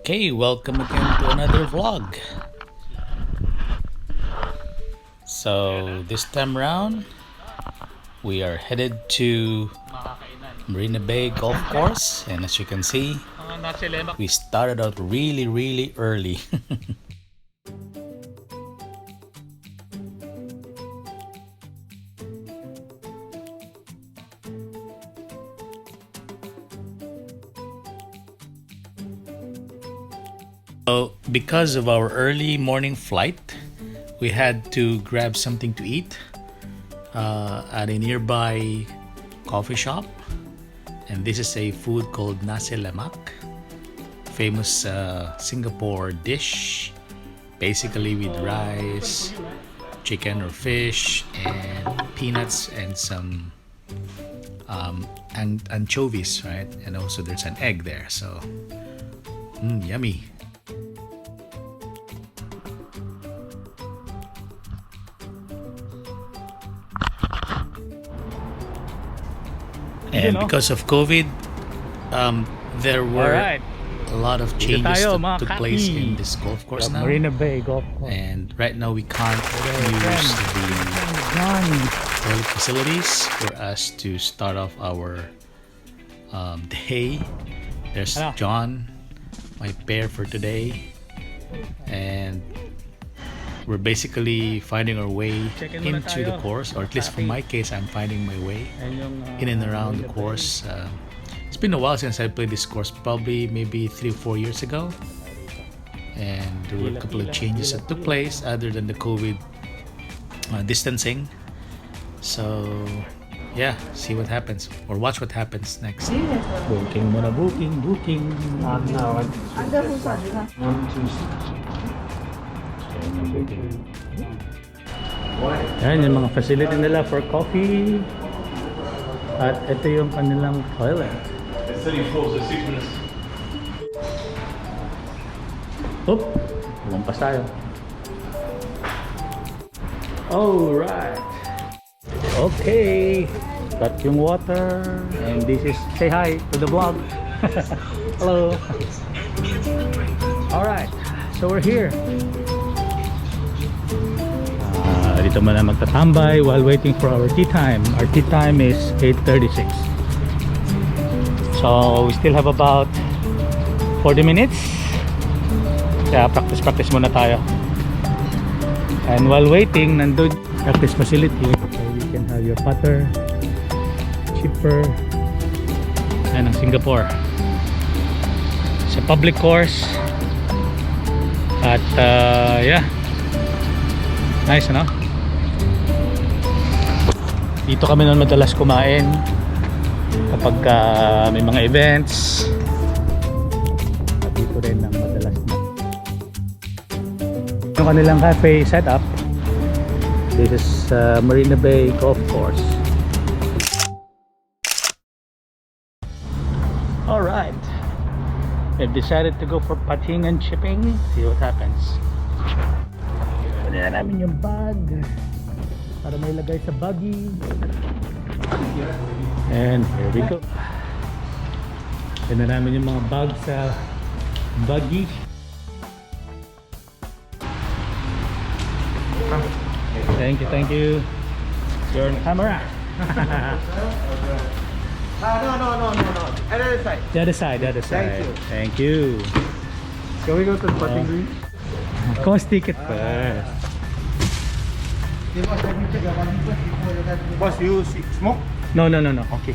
Okay, welcome again to another vlog. So this time around, we are headed to Marina Bay Golf Course, and as you can see, we started out really early. So because of our early morning flight, we had to grab something to eat at a nearby coffee shop, and this is a food called nasi lemak, famous Singapore dish, basically with rice, chicken or fish, and peanuts and some anchovies, right? And also there's an egg there, so yummy. And because of COVID, there were a lot of changes that took place in this golf course now. Marina Bay Golf Course. And right now we can't use the toilet facilities for us to start off our day. There's John, my pair for today, and we're basically finding our way into the course, or at least for my case, I'm finding my way in and around the course. It's been a while since I played this course, probably maybe 3 or 4 years ago, and there were a couple of changes that took place other than the COVID distancing. So yeah, see what happens, or watch what happens next. Booking muna, booking. Yan yung mga facility nila for coffee, at ito yung kanilang toilet. Oop, lumpas tayo. Alright, okay, got yung water, and this is, say hi to the vlog. Hello. Alright, so we're here. Dito muna magtatambay while waiting for our tea time. Our tea time is 8:36. So we still have about 40 minutes. Kaya practice muna tayo. And while waiting, nandun practice facility. So you can have your putter, chipper, and ang Singapore. It's a public course. At yeah, nice, no? Dito kami noon madalas kumain kapag may mga events. At dito rin ang madalas na yung kanilang cafe setup. This is Marina Bay Golf Course. Alright, they've decided to go for putting and chipping. See what happens. Kunin na namin yung bag para may lagay sa buggy. And here we go. Kunin na namin yung mga bag sa buggy. Thank you. Your camera. No. The other side. Thank you. Can we go to the putting green? Cost ticket first. Boss, you smoke? No. Okay.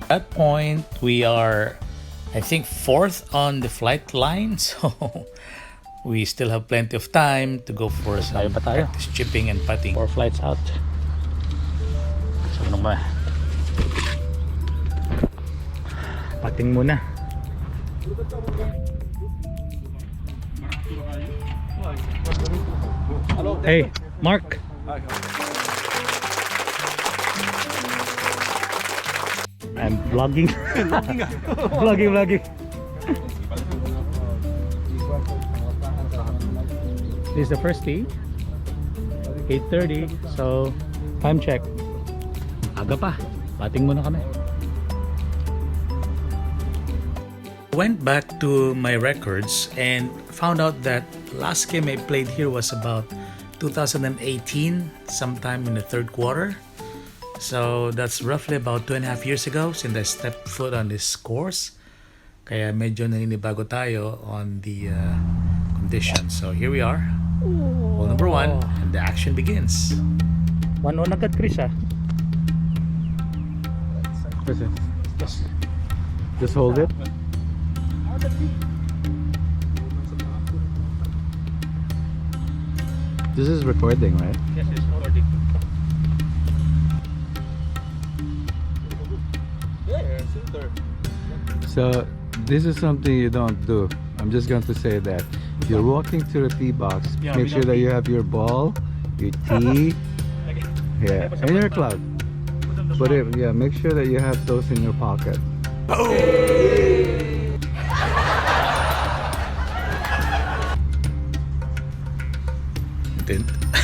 At that point, we are, I think, 4th on the flight line, so we still have plenty of time to go for some practice chipping and putting. 4 flights out. So ano ba? Putting muna. Hey, Mark. I'm vlogging. vlogging. This is the first tee. 8:30. So, time check. Aga pa. Pating muna kami. Went back to my records and found out that last game I played here was about 2018, sometime in the third quarter. So that's roughly about 2.5 years ago since I stepped foot on this course. Kaya medyo naninibago tayo on the conditions. So here we are. Hole number 1 and the action begins. 1-1 agad, Chris, ah. Listen. Just hold it. This is recording, right? Yes, it's recording. So this is something you don't do. I'm just going to say that if you're walking to the tee box, Yeah, make we sure don't that you have your ball, your tee, yeah, and your club. But yeah, make sure that you have those in your pocket.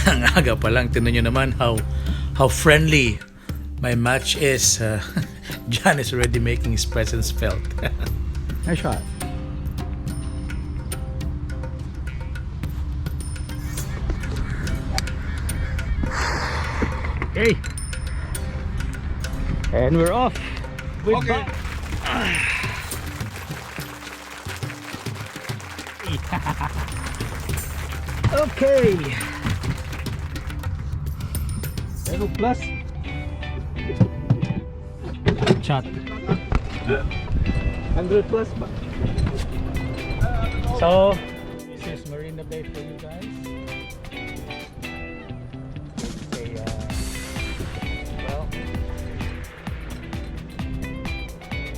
Ang aga pa lang, tingnan nyo naman how friendly my match is. John is already making his presence felt. Nice shot. Okay. And we're off. Goodbye. Okay. Pero plus. Shot. 100 plus ba? So, this is Marina Bay for you guys. It's a, well,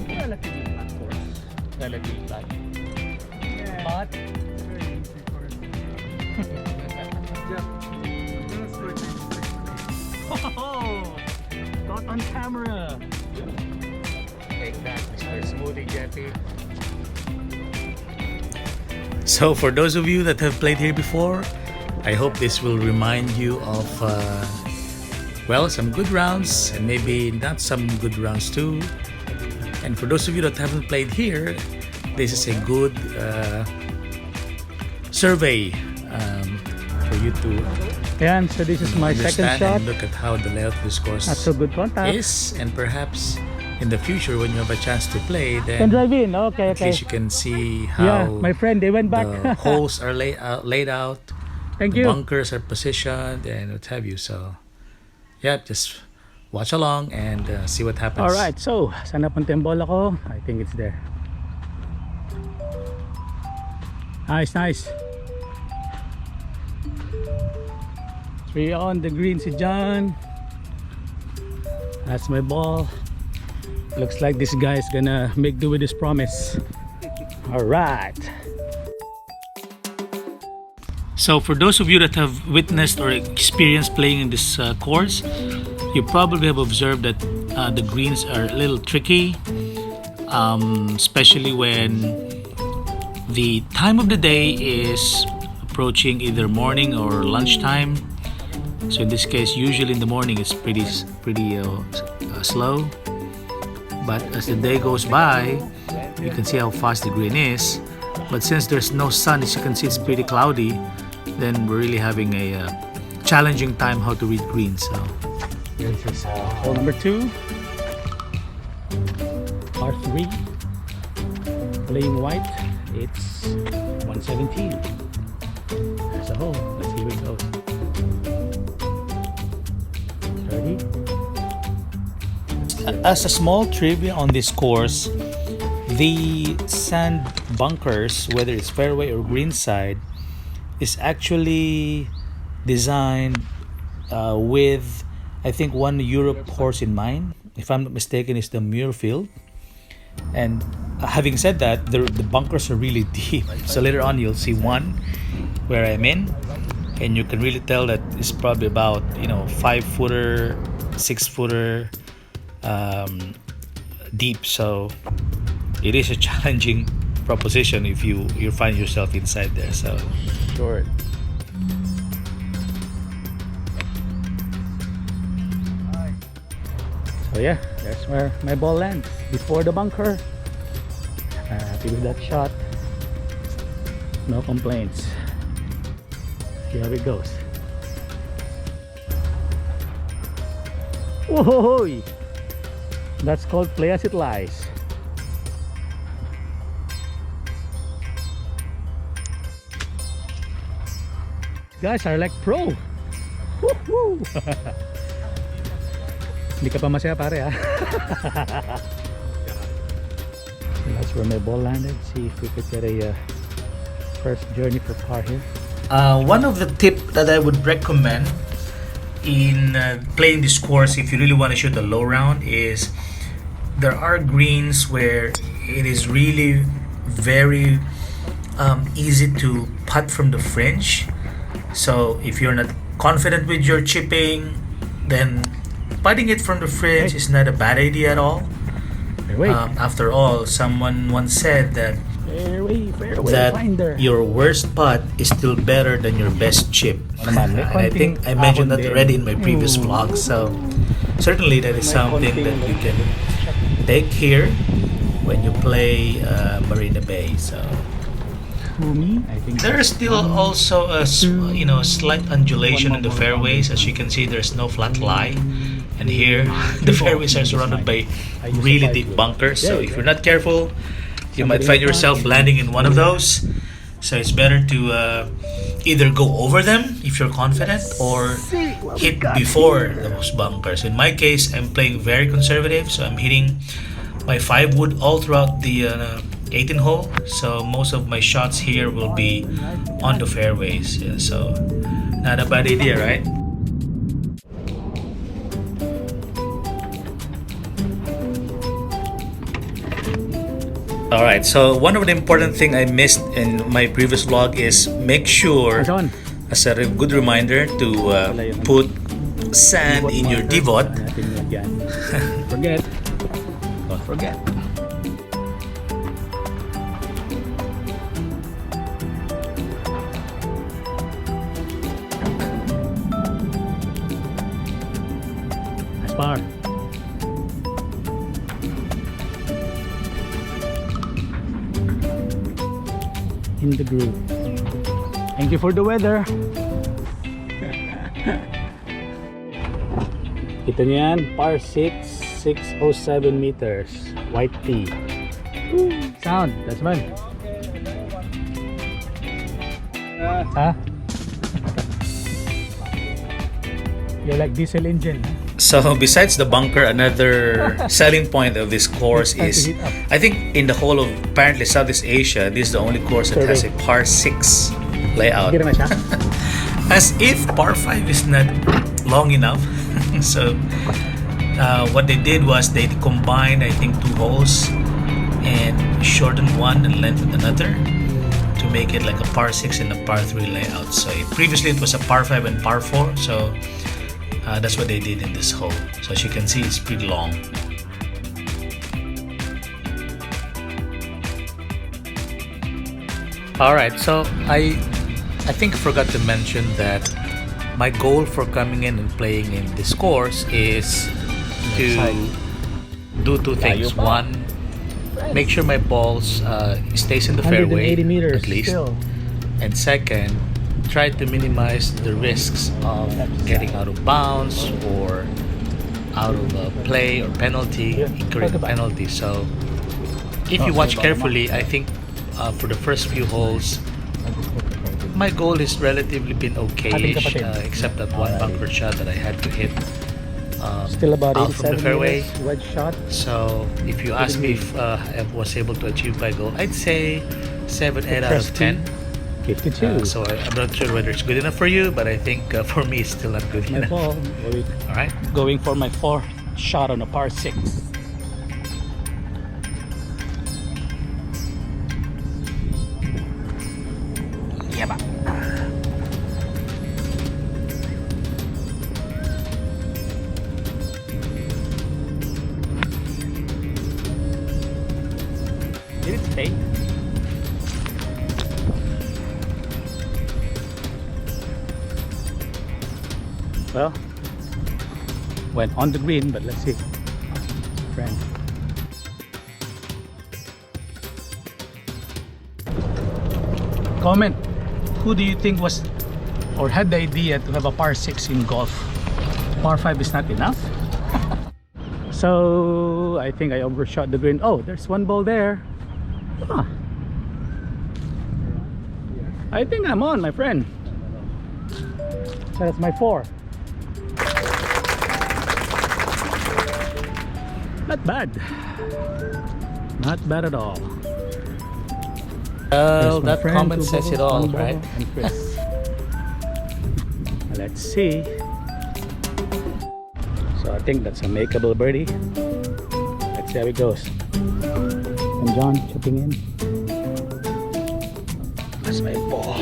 relatively flat course. Relatively flat. But, very easy course. Oh, got on camera. Take that, Mr. Smoothie Jetty. So for those of you that have played here before, I hope this will remind you of well, some good rounds and maybe not some good rounds too. And for those of you that haven't played here, this is a good survey for you to Ayan, so this is my second understand shot. and look at how the layout of this course Not so good contact. is, and perhaps in the future when you have a chance to play, Can then drive in. Okay, at okay. least you can see Yeah, how my friend, they went back. the holes are laid out, Thank the you. bunkers are positioned, and what have you. So yeah, just watch along and see what happens. Alright, so saan napunta yung bola ko? I think it's there. Nice, nice. 3 on the green si John. That's my ball. Looks like this guy is gonna make do with his promise. Alright. So for those of you that have witnessed or experienced playing in this course, you probably have observed that the greens are a little tricky, especially when the time of the day is approaching either morning or lunchtime. So in this case, usually in the morning it's pretty slow, but as the day goes by, you can see how fast the green is. But since there's no sun, as you can see, it's pretty cloudy, then we're really having a challenging time how to read green. So This is hole number 2. Par 3. Playing white. It's 117. As a hole. Let's see where it goes. 30. as a small trivia on this course, the sand bunkers, whether it's fairway or green side, is actually designed with, I think, one Europe horse in mind. If I'm not mistaken, it's the Muirfield. And having said that, the bunkers are really deep. So later on, you'll see one where I'm in, and you can really tell that it's probably about 5-footer, 6-footer deep. So it is a challenging proposition if you find yourself inside there. So Short. So yeah, there's where my ball lands, before the bunker. Happy with that shot. No complaints. See how it goes. Whoa! That's called play as it lies. Guys are like pro. Woohoo! Hindi ka pa masaya pare ha. That's where my ball landed. See if we could get a first journey for par here. One of the tip that I would recommend in playing this course, if you really want to shoot a low round, is there are greens where it is really very easy to putt from the fringe. So if you're not confident with your chipping, then putting it from the fringe is not a bad idea at all. After all, someone once said that your worst putt is still better than your best chip. And I think I mentioned that already in my previous vlog. So certainly that is something that you can take here when you play Marina Bay. So there is still also a slight undulation in the fairways. As you can see, there's no flat lie, and here the fairways are surrounded by really deep bunkers. So if you're not careful, you might find yourself landing in one of those. So it's better to either go over them if you're confident, or hit before those bunkers. In my case, I'm playing very conservative, so I'm hitting my 5 wood all throughout the 18 hole. So most of my shots here will be on the fairways. Yeah, so not a bad idea, right? Alright, so one of the important thing I missed in my previous vlog is make sure, as a good reminder, to put sand in your divot. Don't forget. Nice par. In the groove. Thank you for the weather. Ito niyan, par 6, 607 meters, white tee. Sound, that's fun. Huh? You're like diesel engine. So besides the bunker, another selling point of this course is, I think in the whole of apparently Southeast Asia, this is the only course that has a par 6 layout. As if par 5 is not long enough. So what they did was they combined, I think, 2 holes and shortened one and lengthened another to make it like a par 6 and a par 3 layout. So previously it was a par 5 and par 4. So that's what they did in this hole. So as you can see, it's pretty long. Alright, so I think I forgot to mention that my goal for coming in and playing in this course is to do 2 things. One, make sure my balls stays in the fairway at least. And second, try to minimize the risks of getting out of bounds or out of play or penalty, incurring a penalty. So if you watch carefully, I think for the first few holes, my goal has relatively been okay-ish, except that one bunker shot that I had to hit still about out from the fairway. Wedge shot. So if you ask me if I was able to achieve my goal, I'd say 7, 8 out of 10. 52. So I'm not sure whether it's good enough for you, but I think for me it's still not good enough. Alright. Going for my 4th shot on a par 6. Yeah. Did it stay? Well, went on the green, but let's see friend. Comment, who do you think was or had the idea to have a par 6 in golf? Par 5 is not enough? So I think I overshot the green. Oh, there's one ball there. Huh. I think I'm on, my friend. So that's my 4. Not bad. Not bad at all. Well, There's my that friend, comment 2 says it balls, all, 1 ball, right? and Chris. Let's see. So I think that's a makeable birdie. Let's see how it goes. And John chipping in. That's my ball.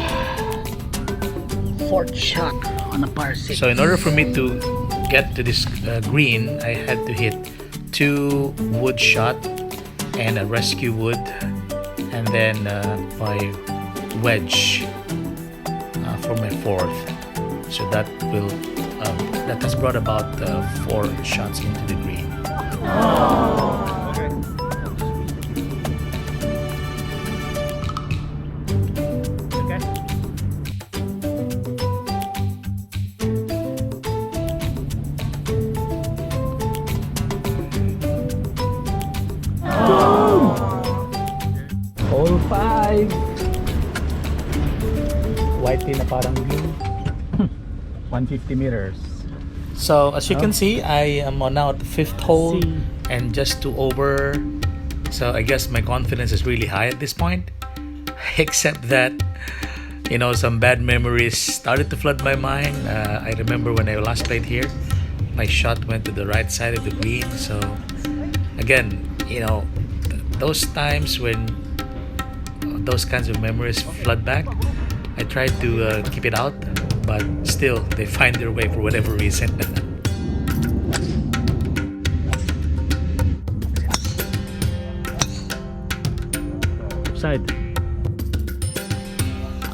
4th shot on a par 6. So in order for me to get to this green, I had to hit 2 wood shot and a rescue wood, and then my wedge for my 4th. So that will that has brought about 4 shots into the green. Okay. Okay. Hole 5. White na parang blue. 150 meters. So as you can see, I am on now at the 5th hole See. and just 2 over. So I guess my confidence is really high at this point. Except that, you know, some bad memories started to flood my mind. I remember when I last played here, my shot went to the right side of the green. So again, you know, those times when those kinds of memories flood back, I tried to keep it out, but still they find their way for whatever reason. Side.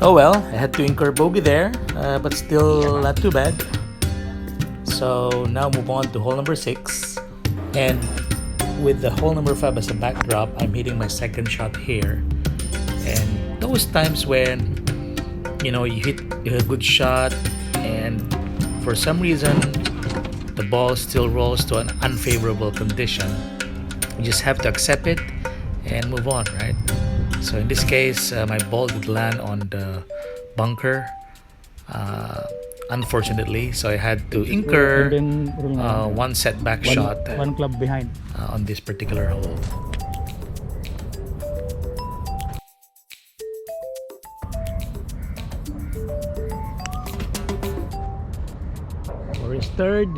Oh well, I had to incur bogey there, but still not too bad. So now move on to hole number 6, and with the hole number 5 as a backdrop, I'm hitting my 2nd shot here. And those times when, you know, you hit a good shot and for some reason the ball still rolls to an unfavorable condition, you just have to accept it and move on, right? So in this case, my ball did land on the bunker, unfortunately, so I had to incur one setback shot One club behind. on this particular hole. Or is 3rd.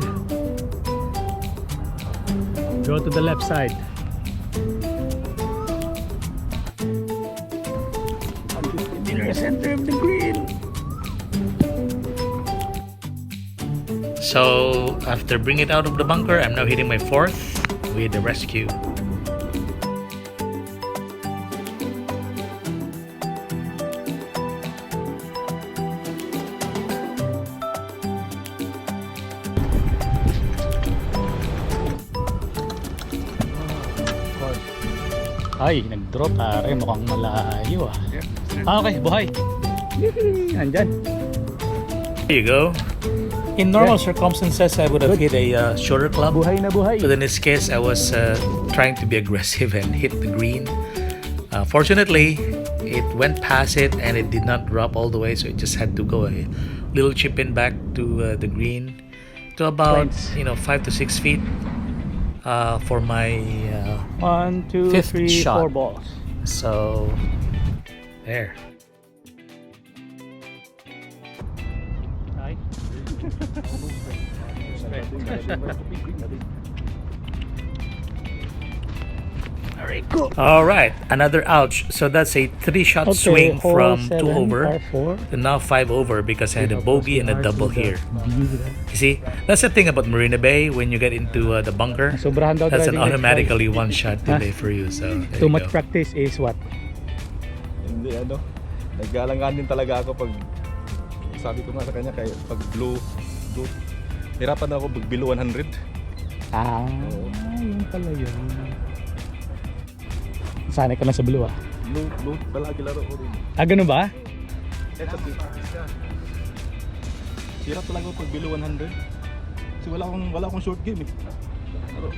Go to the left side. 150 meters center of the green. So after bringing it out of the bunker, I'm now hitting my 4th with the rescue. Ay, nag-drop pare, mukhang malayo ah. Okay, buhay. Andyan. There you go. In normal circumstances, I would have hit a shorter club. Buhay na buhay. But in this case, I was trying to be aggressive and hit the green. Fortunately, it went past it and it did not drop all the way, so it just had to go a little chip in back to the green to about 5 to 6 feet for my 1, 2, 5th 3, shot. 4 balls. So there. Ay. Very good. All right, another ouch. So that's a 3-shot swing hole from 2 7, over par 4. to now 5 over because I had a bogey and a double here. You see, that's the thing about Marina Bay. When you get into the bunker, Sobrahan daw that's an driving automatically 1-shot delay for you. So there Too you much go. practice is what? Hindi nagalangan din talaga ako pag sabi ko nga sa kanya kay pag blue hirapan ako pag below 100. Ah. Oo. Yun pala yun. Sanay ka na sa blue ah. Blue palagi laro ko rin. Ah, ganun ba? Ito, sira talaga pag below 100. Kasi wala akong short game eh. Laro.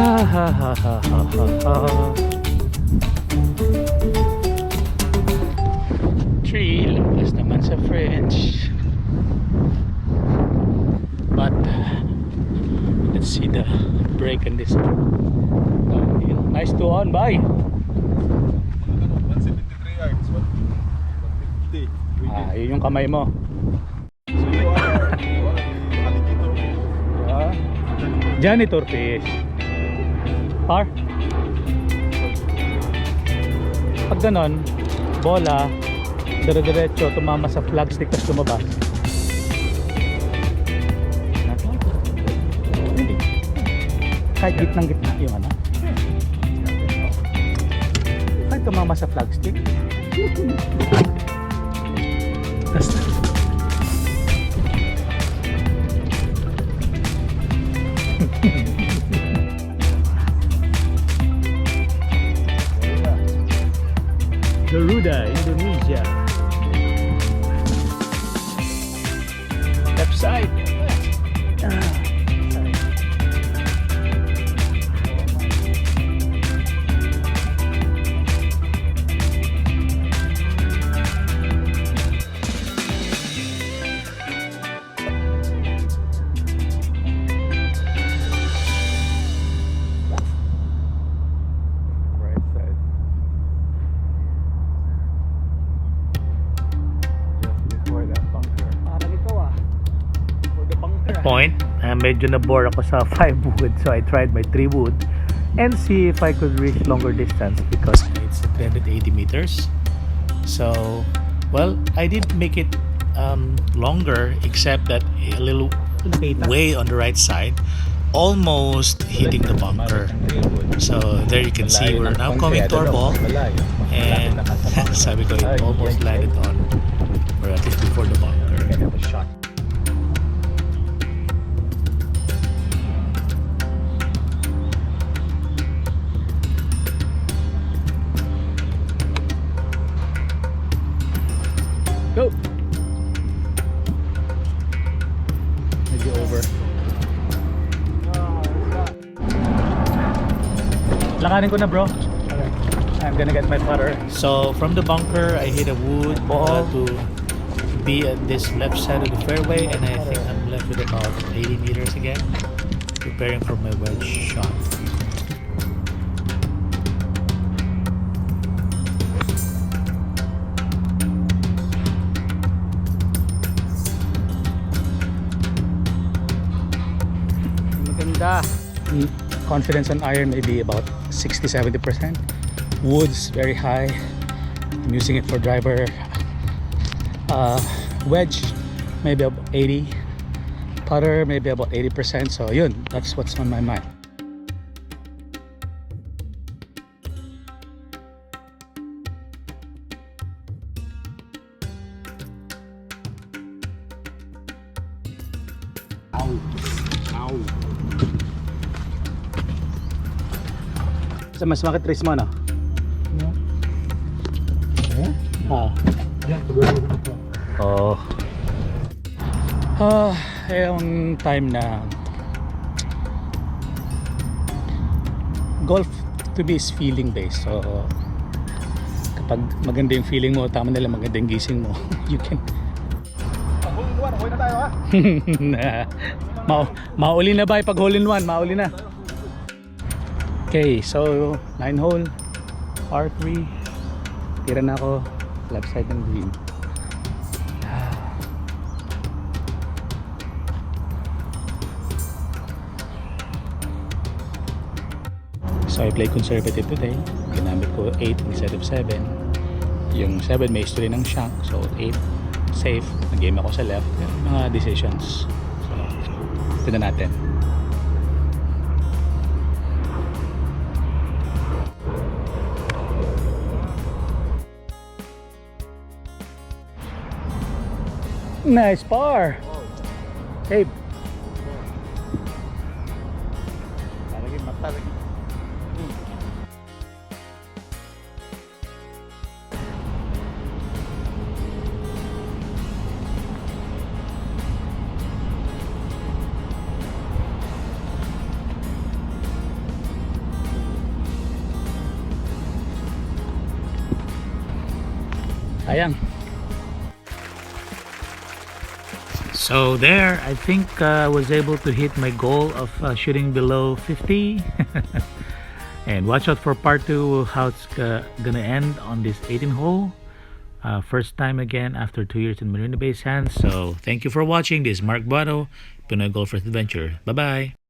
Ha ha ha ha ha. Tree, lampas naman sa French. But let's see the break in this. Nice to on, bye. 173 yards, 150. Ah, yun yung kamay mo. So you are Janitor fish. Par? Pag ganon, bola, dire-diretso, tumama sa flagstick tapos lumabas. Hindi. Kahit gitnang-gitna yung ano. Kahit tumama sa flagstick. Tapos Garuda, Indonesia. Left side. Point, medyo na-bore ako sa 5 wood, so I tried my 3 wood and see if I could reach longer distance because It's 380 meters. So, well, I did make it longer, except that a little way on the right side, almost hitting the bunker. So there you can see we're now coming to our ball, and sabi ko, it almost landed on, or at least before the bunker. go. Medyo over. Lakarin ko na, bro. Okay. I'm gonna get my putter. So from the bunker, I hit a wood ball to be at this left side of the fairway, and I think I'm left with about 80 meters again, preparing for my wedge shot. Maganda. Confidence on iron maybe about 60-70%. Woods very high. I'm using it for driver. Wedge maybe about 80. Putter maybe about 80%. So yun, that's what's on my mind. Sa mas makatris mo, no? Ah. Oh. Yung time na golf to me is feeling based. So kapag maganda yung feeling mo, tama nila maganda yung gising mo, you can Okay na tayo ha. mauli na ba pag hole in one? Mauli na. Okay, so 9 hole R3. Tira na ako left side ng green. So I play conservative today. Ginamit ko 8 instead of 7. Yung 7 may history ng shank, so 8 safe. Nag-game ako sa left. Mga decisions. So ito na natin. Nice par. Hey. Talagin mata lagi. Sayang. So there, I think I was able to hit my goal of shooting below 50. And watch out for part 2, how it's gonna end on this 18 hole. First time again after 2 years in Marina Bay Sands. So thank you for watching. This is Mark Buano, Pinoy Golf Adventure. Bye bye.